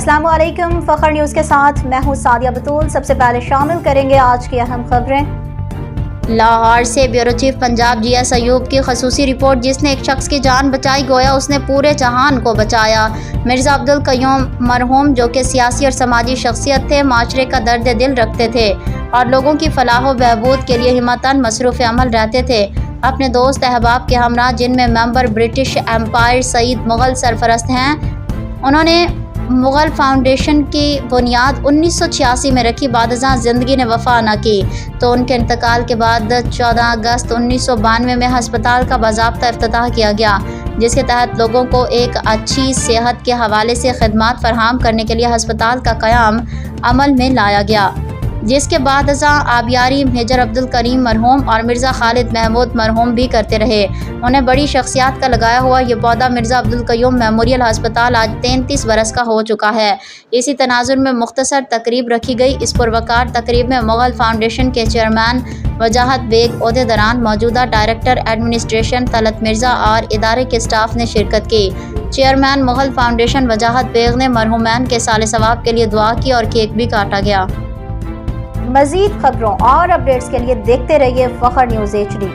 अस्सलाम वालेकुम। फखर न्यूज़ के साथ मैं हूँ सादिया बतूल। सबसे पहले शामिल करेंगे आज की अहम खबरें। लाहौर से bureau chief Punjab GS Ayub की खसूसी रिपोर्ट, जिसने एक शख्स की जान बचाई गोया उसने पूरे जहान को बचाया। मिर्ज़ा अब्दुल क़य्यूम मरहूम, जो कि सियासी और समाजी शख्सियत थे, माशरे का दर्द दिल रखते थे और लोगों की फलाह व बहबूद के लिए हिम्मतन मसरूफ़ अमल रहते थे। अपने दोस्त अहबाब के हमरा, जिनमें member British Empire Saeed Mughal सरफरस्त हैं, उन्होंने मुग़ल फाउंडेशन की बुनियाद 1986 में रखी। बादशाह ज़िंदगी ने वफ़ा न की तो उनके इंतकाल के बाद 14 अगस्त 1992 में हस्पताल का बाज़ाब्ता इफ्तिताह किया गया, जिसके तहत लोगों को एक अच्छी सेहत के हवाले से खिदमात फराहम करने के लिए हस्पताल का क़याम अमल में लाया गया, जिसके बाद आबियारी मेजर अब्दुल करीम मरहूम और मिर्ज़ा खालिद महमूद मरहूम भी करते रहे। उन्हें बड़ी शख्सियत का लगाया हुआ ये पौधा मिर्ज़ा अब्दुल क़य्यूम मेमोरियल हस्पताल आज 33 बरस का हो चुका है। इसी तनाजुर में मुख्तसर तकरीब रखी गई। इस पुरवकार तकरीब में मुग़ल फाउंडेशन के चेयरमैन वजाहत बेग, ओहदेदारान, मौजूदा डायरेक्टर एडमिनिस्ट्रेशन तलत मिर्ज़ा और इदारे के स्टाफ ने शिरकत की। चेयरमैन मुग़ल फाउंडेशन वजाहत बेग ने मरहूमैन के साले सवाब के लिए दुआ की और केक भी काटा गया। मज़ीद खबरों और अपडेट्स के लिए देखते रहिए फखर न्यूज़ HD।